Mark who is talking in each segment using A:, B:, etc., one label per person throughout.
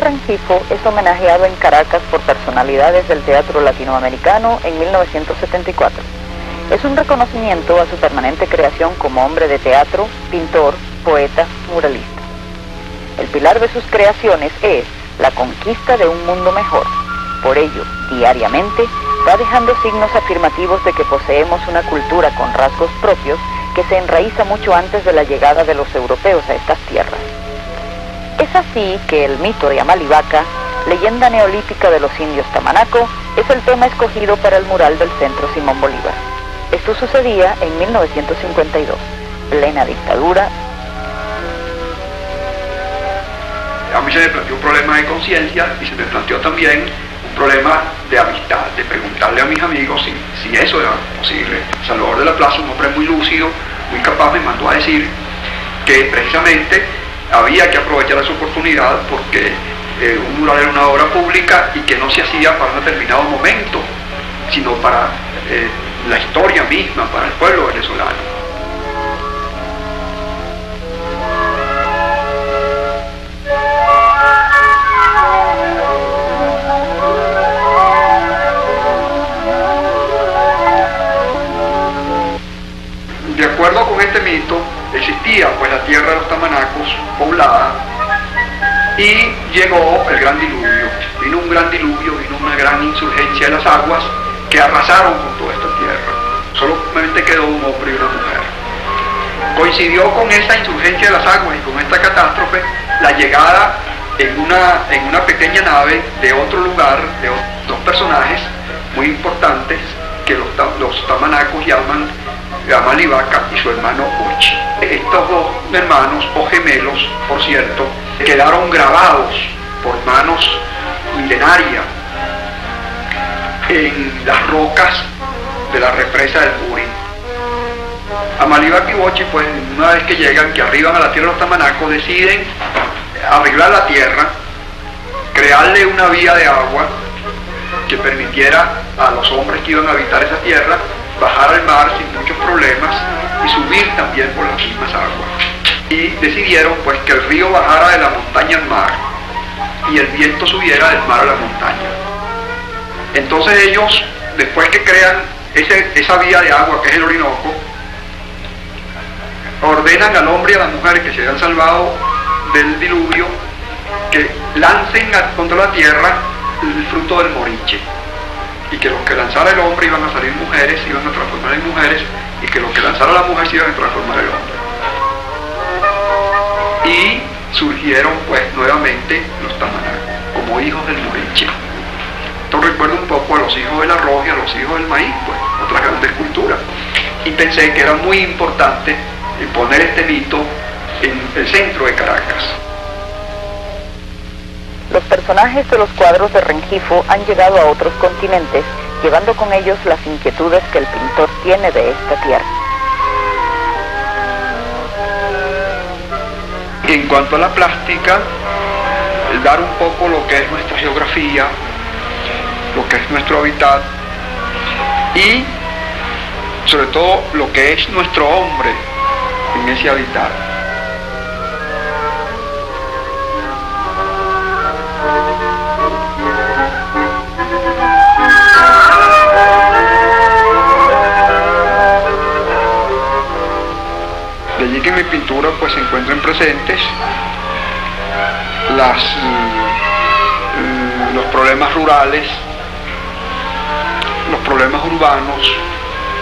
A: Rengifo es homenajeado en Caracas por personalidades del teatro latinoamericano en 1974. Es un reconocimiento a su permanente creación como hombre de teatro, pintor, poeta, muralista. El pilar de sus creaciones es la conquista de un mundo mejor. Por ello, diariamente, va dejando signos afirmativos de que poseemos una cultura con rasgos propios que se enraiza mucho antes de la llegada de los europeos a estas tierras. Es así que el mito de Amalivaca, leyenda neolítica de los indios Tamanaco, es el tema escogido para el mural del Centro Simón Bolívar. Esto sucedía en 1952, plena dictadura.
B: A mí se me planteó un problema de conciencia y se me planteó también un problema de amistad, de preguntarle a mis amigos si eso era posible. Salvador de la Plaza, un hombre muy lúcido, muy capaz, me mandó a decir que precisamente había que aprovechar esa oportunidad porque un mural era una obra pública y que no se hacía para un determinado momento, sino para la historia misma, para el pueblo venezolano. De acuerdo con este mito, existía pues la tierra de los tamanacos poblada y llegó el gran diluvio. Vino un gran diluvio, vino una gran insurgencia de las aguas que arrasaron con toda esta tierra. Solamente quedó un hombre y una mujer. Coincidió con esa insurgencia de las aguas y con esta catástrofe la llegada en una pequeña nave de otro lugar, de dos personajes muy importantes que los tamanacos llaman Amalivaca y su hermano Uchi. Estos dos hermanos, o gemelos, por cierto, quedaron grabados por manos milenarias en las rocas de la represa del Puri. Amalivaca y Uchi, pues una vez que llegan, que arriban a la tierra de los tamanacos, deciden arreglar la tierra, crearle una vía de agua que permitiera a los hombres que iban a habitar esa tierra bajar al mar sin muchos problemas y subir también por las mismas aguas. Y decidieron pues que el río bajara de la montaña al mar y el viento subiera del mar a la montaña. Entonces ellos, después que crean esa vía de agua que es el Orinoco, ordenan al hombre y a la mujer que se habían salvado del diluvio que lancen contra la tierra el fruto del moriche, y que los que lanzara el hombre iban a salir mujeres, se iban a transformar en mujeres, y que los que lanzara la mujer se iban a transformar en hombre. Y surgieron pues nuevamente los tamanacos como hijos del moriche. Esto recuerda un poco a los hijos del arroz y a los hijos del maíz, pues otras grandes culturas. Y pensé que era muy importante poner este mito en el centro de Caracas.
A: Los personajes de los cuadros de Rengifo han llegado a otros continentes, llevando con ellos las inquietudes que el pintor tiene de esta tierra.
B: En cuanto a la plástica, el dar un poco lo que es nuestra geografía, lo que es nuestro hábitat y sobre todo lo que es nuestro hombre en ese hábitat. De allí que en mi pintura pues se encuentren presentes los problemas rurales, los problemas urbanos,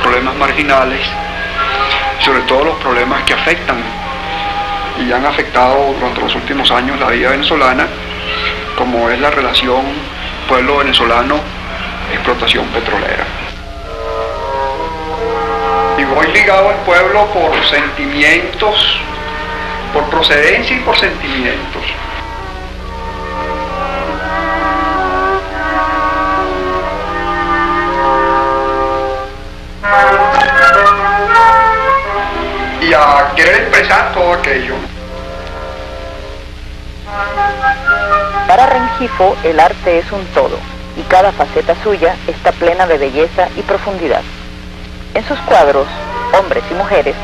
B: problemas marginales, sobre todo los problemas que afectan y han afectado durante los últimos años la vida venezolana, como es la relación pueblo venezolano-explotación petrolera. Y voy ligado al pueblo por sentimientos, por procedencia y por sentimientos. Y a querer expresar todo aquello.
A: Para Rengifo, el arte es un todo, y cada faceta suya está plena de belleza y profundidad. En sus cuadros, hombres y mujeres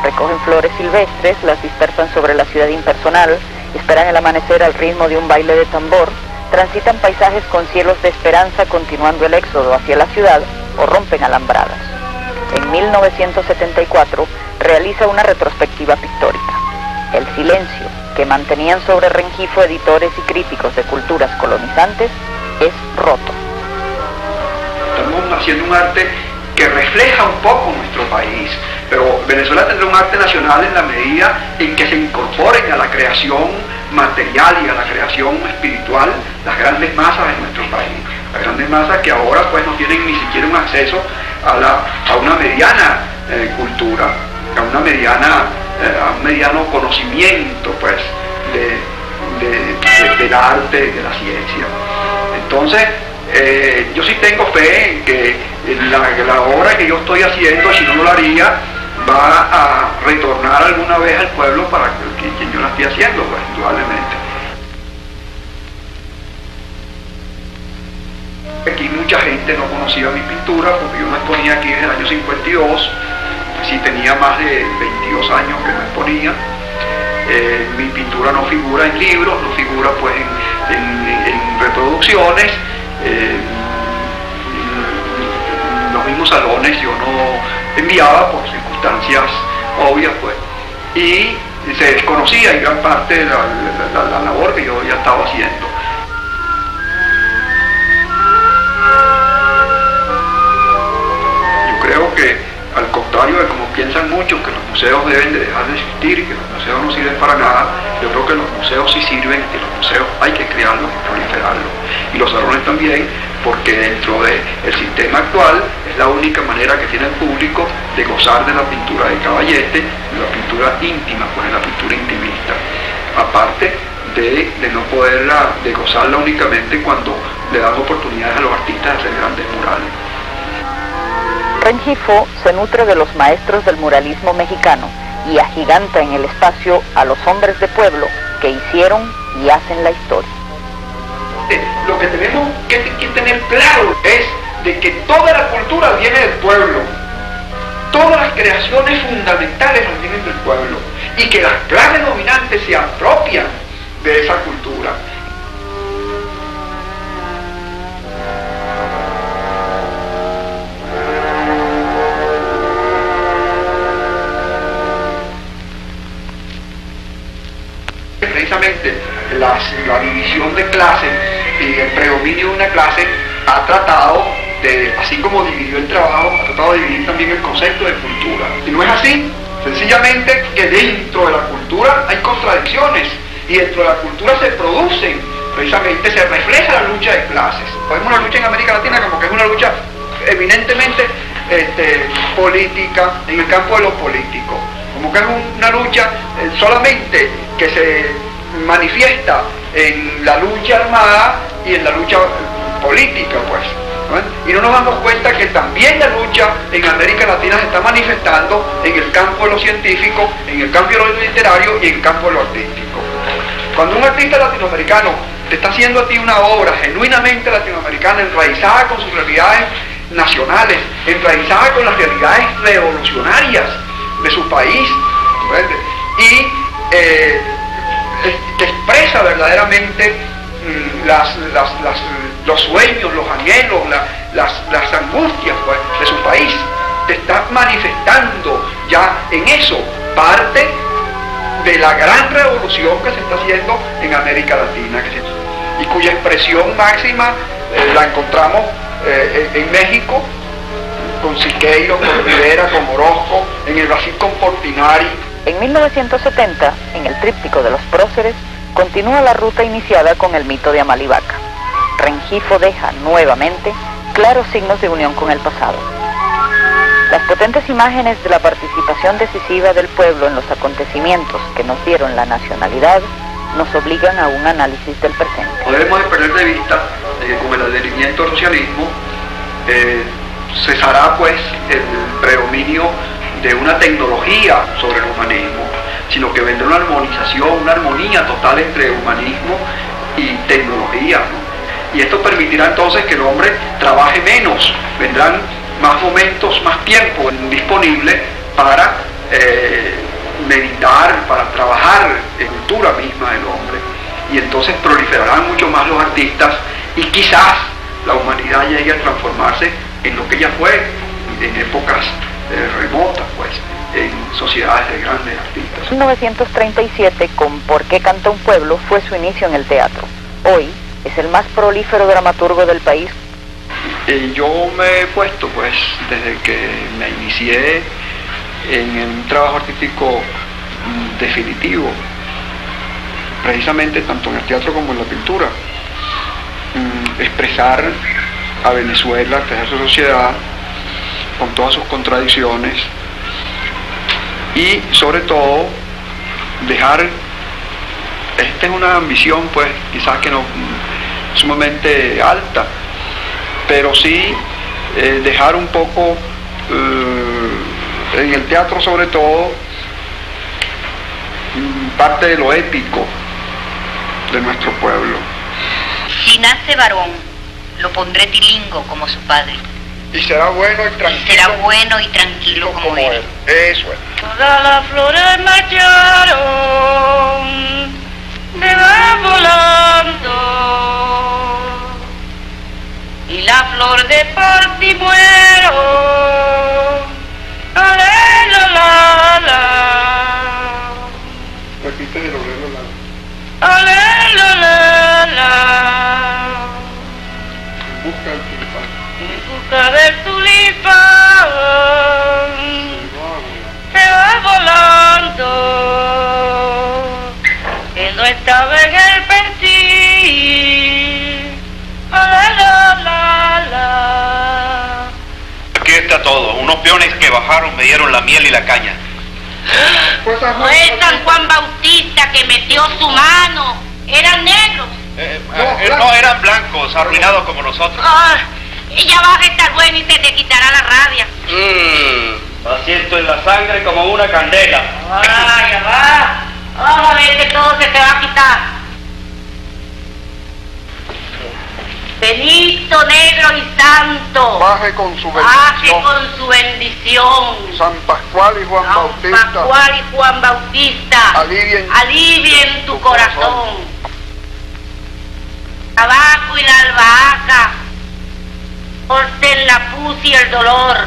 A: recogen flores silvestres, las dispersan sobre la ciudad impersonal, esperan el amanecer al ritmo de un baile de tambor, transitan paisajes con cielos de esperanza continuando el éxodo hacia la ciudad o rompen alambradas. En 1974 realiza una retrospectiva pictórica. El silencio que mantenían sobre Rengifo editores y críticos de culturas colonizantes es roto.
B: Estamos haciendo un arte que refleja un poco nuestro país, pero Venezuela tendrá un arte nacional en la medida en que se incorporen a la creación material y a la creación espiritual las grandes masas de nuestro país. Las grandes masas que ahora pues no tienen ni siquiera un acceso a una mediana cultura, a un mediano conocimiento pues del arte, de la ciencia. Entonces yo sí tengo fe en que la obra que yo estoy haciendo, si no lo haría, va a retornar alguna vez al pueblo para quien yo la estoy haciendo, pues indudablemente. Aquí mucha gente no conocía mi pintura porque yo me exponía aquí desde el año 52, sí tenía más de 22 años que me exponía. Mi pintura no figura en libros, no figura pues en reproducciones. En los mismos salones yo no enviaba por circunstancias obvias pues, y se desconocía en gran parte de la labor que yo ya estaba haciendo. Yo creo que al contrario de como piensan muchos que los museos deben de dejar de existir y que los museos no sirven para nada, yo creo que los museos sí sirven y los museos hay que crearlos y proliferarlos. Y los salones también, porque dentro del sistema actual es la única manera que tiene el público de gozar de la pintura de Caballete, de la pintura íntima, pues de la pintura intimista. Aparte de no poderla, de gozarla únicamente cuando le dan oportunidades a los artistas de hacer grandes murales.
A: Rengifo se nutre de los maestros del muralismo mexicano y agiganta en el espacio a los hombres de pueblo que hicieron y hacen la historia.
B: Lo que tenemos que tener claro es de que toda la cultura viene del pueblo, todas las creaciones fundamentales vienen del pueblo y que las clases dominantes se apropian de esa cultura. Precisamente la división de clases y el predominio de una clase ha tratado de, así como dividió el trabajo, ha tratado de dividir también el concepto de cultura. Y no es así, sencillamente que dentro de la cultura hay contradicciones y dentro de la cultura se producen, precisamente se refleja la lucha de clases. Vemos una lucha en América Latina como que es una lucha eminentemente política, en el campo de lo político, como que es una lucha solamente que se manifiesta en la lucha armada y en la lucha política, pues, ¿no? Y no nos damos cuenta que también la lucha en América Latina se está manifestando en el campo de lo científico, en el campo de lo literario y en el campo de lo artístico. Cuando un artista latinoamericano te está haciendo a ti una obra genuinamente latinoamericana, enraizada con sus realidades nacionales, enraizada con las realidades revolucionarias de su país, ¿entiendes? Y que expresa verdaderamente los sueños, los anhelos, las angustias, pues, de su país. Te está manifestando ya en eso parte de la gran revolución que se está haciendo en América Latina, y cuya expresión máxima la encontramos en México, con Siqueiro, con Rivera, con Orozco, en el Brasil con Portinari.
A: En 1970, en el tríptico de los próceres, continúa la ruta iniciada con el mito de Amalivaca. Rengifo deja nuevamente claros signos de unión con el pasado. Las potentes imágenes de la participación decisiva del pueblo en los acontecimientos que nos dieron la nacionalidad nos obligan a un análisis del presente.
B: No debemos perder de vista que con el adherimiento al socialismo cesará pues el predominio de una tecnología sobre el humanismo, sino que vendrá una armonización, una armonía total entre humanismo y tecnología, ¿no? Y esto permitirá entonces que el hombre trabaje menos, vendrán más momentos, más tiempo disponible para meditar, para trabajar en la cultura misma del hombre. Y entonces proliferarán mucho más los artistas y quizás la humanidad llegue a transformarse en lo que ella fue en épocas remotas, pues, en sociedades de grandes artistas.
A: 1937, con ¿Por qué canta un pueblo?, fue su inicio en el teatro. Hoy es el más prolífero dramaturgo del país.
B: Yo me he puesto, pues, desde que me inicié en un trabajo artístico definitivo, precisamente tanto en el teatro como en la pintura, expresar a Venezuela, expresar su sociedad con todas sus contradicciones y sobre todo dejar, esta es una ambición pues quizás que no sumamente alta, pero sí dejar un poco en el teatro sobre todo parte de lo épico de nuestro pueblo.
C: Si nace varón, lo pondré tilingo como su padre.
B: Y será bueno y tranquilo.
C: Y será bueno y tranquilo como él.
B: Eso es.
D: Todas las flores marcharon, me va volando, y la flor de Portimuero, alelo la la.
B: Repite el olelo la.
D: Alelo la la.
B: Busca el tulipán.
D: En busca del tulipán, se va volando. Él no estaba en el pensil. La, la, la.
E: Aquí está todo. Unos peones que bajaron me dieron la miel y la caña.
D: No es San Juan Bautista que metió su mano. Eran negros.
E: No, eran blancos, arruinados como nosotros.
D: Ya vas a estar bueno y se te quitará la rabia.
F: La siento en la sangre como una candela.
D: Ya va. Vamos a ver que todo se te va a quitar. Benito, negro y santo.
B: Baje con su
D: Baje
B: bendición.
D: con su bendición.
B: San Pascual y Juan
D: San
B: Bautista.
D: Pascual y Juan Bautista.
B: Alivien
D: tu corazón. Tabaco y la albahaca. Corten la pus y el dolor.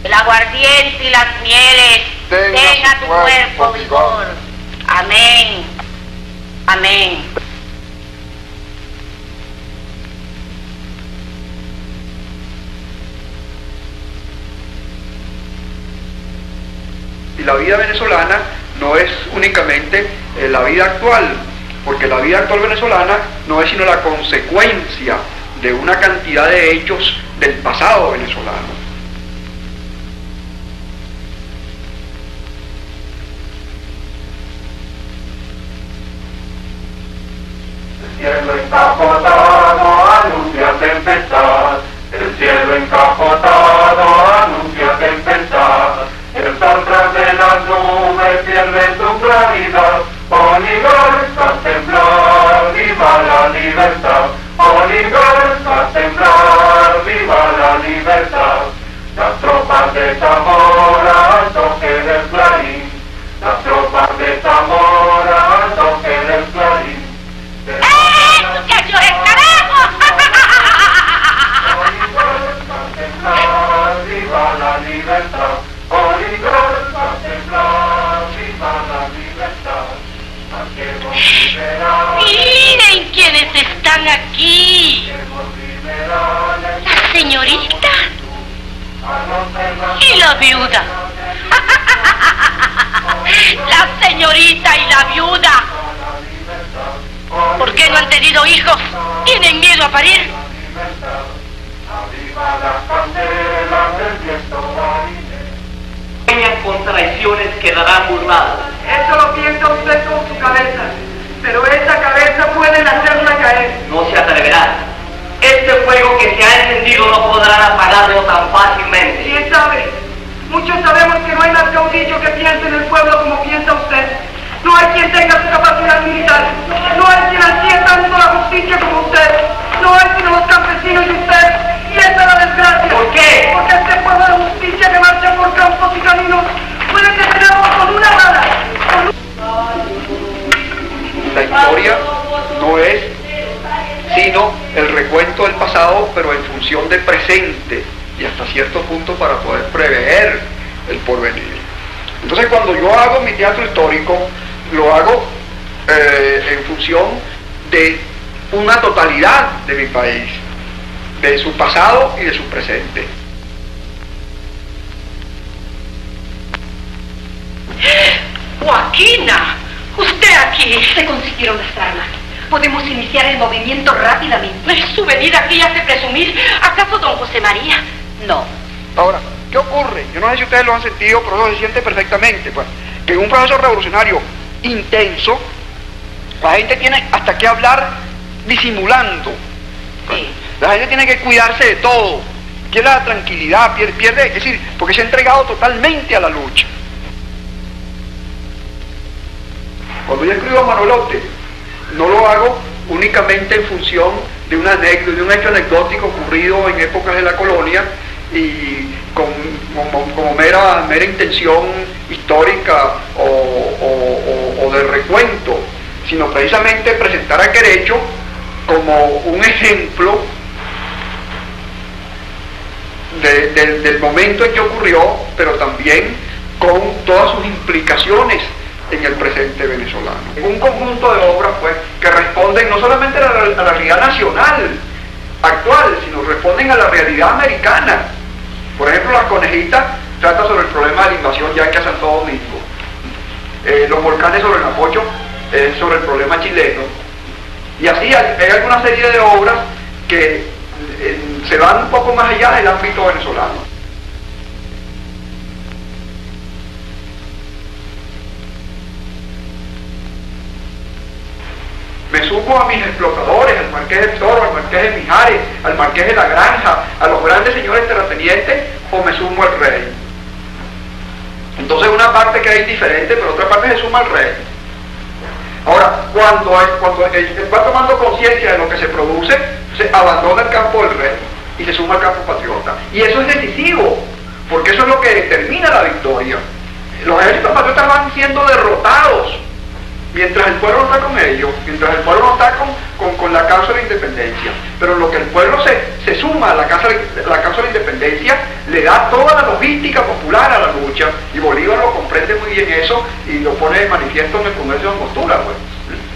D: El aguardiente y las mieles. Tenga tu cuerpo vigor. Amén. Amén.
B: Y la vida venezolana no es únicamente la vida actual, porque la vida actual venezolana no es sino la consecuencia de una cantidad de hechos del pasado venezolano.
G: El cielo encapotado anuncia tempestad, el cielo encapotado anuncia tempestad, el sol tras de las nubes pierde su claridad, Oligarcas temblar
D: señorita y la viuda. La señorita y la viuda. ¿Por qué no han tenido hijos? ¿Tienen miedo a parir?
F: Pequeñas contradicciones quedarán burladas.
B: Eso lo piensa usted con su cabeza, pero esa cabeza pueden hacerla caer.
F: No se atreverán. Este fuego que se ha encendido no podrán apagarlo tan fácilmente.
B: ¿Quién sabe? Muchos sabemos que no hay más caudillo que piense en el pueblo como piensa usted. No hay quien tenga su capacidad militar. No hay quien ansíe tanto la justicia como usted. No hay sino los campesinos y usted. Y esa es la desgracia.
F: ¿Por qué?
B: Porque este pueblo de justicia que marcha por campos y caminos puede detenerlo con una bala. La historia no es sino el recuento del pasado, pero en función del presente y hasta cierto punto para poder prever el porvenir. Entonces, cuando yo hago mi teatro histórico, lo hago en función de una totalidad de mi país, de su pasado y de su presente.
D: Joaquina, usted aquí.
C: Se consiguieron las armas. Podemos iniciar el movimiento rápidamente.
D: Su venida aquí hace presumir. ¿Acaso don José María?
C: No.
B: Ahora, ¿qué ocurre? Yo no sé si ustedes lo han sentido, pero eso se siente perfectamente, pues, que en un proceso revolucionario intenso, la gente tiene hasta que hablar disimulando.
C: Sí.
B: La gente tiene que cuidarse de todo, pierde la tranquilidad, pierde, es decir, porque se ha entregado totalmente a la lucha. Cuando yo escribo a Manolote, no lo hago únicamente en función de una anécdota, de un hecho anecdótico ocurrido en épocas de la colonia y como mera intención histórica o de recuento, sino precisamente presentar aquel hecho como un ejemplo del momento en que ocurrió, pero también con todas sus implicaciones en el presente venezolano. Un conjunto de obras, pues, que responden no solamente a la realidad nacional actual, sino responden a la realidad americana. Por ejemplo, Las Conejitas trata sobre el problema de la invasión yaque a Santo Domingo. Los volcanes sobre el Mapocho sobre el problema chileno. Y así hay alguna serie de obras que se van un poco más allá del ámbito venezolano. Me sumo a mis explotadores, al Marqués del Toro, al Marqués de Mijares, al Marqués de la Granja, a los grandes señores terratenientes, o me sumo al rey. Entonces una parte queda indiferente, pero otra parte se suma al rey. Ahora, cuando él va tomando conciencia de lo que se produce, se abandona el campo del rey y se suma al campo patriota. Y eso es decisivo, porque eso es lo que determina la victoria. Los ejércitos patriotas van siendo derrotados mientras el pueblo no está con ellos, mientras el pueblo no está con la causa de la independencia. Pero en lo que el pueblo se suma a la causa de la independencia, le da toda la logística popular a la lucha, y Bolívar lo comprende muy bien eso y lo pone de manifiesto en el Congreso de Angostura, pues.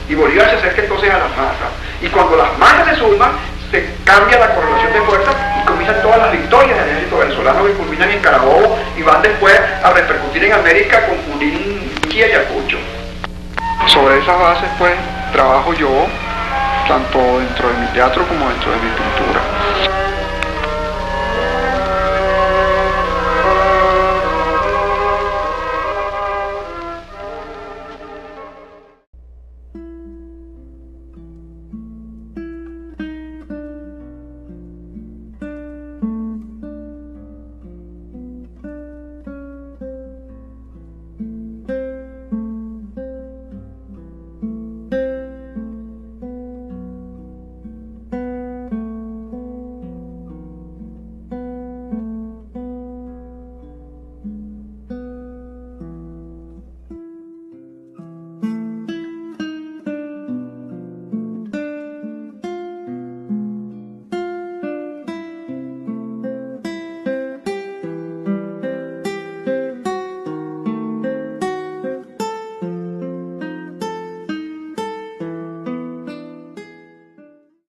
B: Y Bolívar se acerca entonces a las masas, y cuando las masas se suman, se cambia la correlación de fuerzas y comienzan todas las victorias del ejército venezolano que culminan en Carabobo y van después a repercutir en América con Junín y Ayacucho. Sobre esas bases, pues, trabajo yo, tanto dentro de mi teatro como dentro de mi pintura.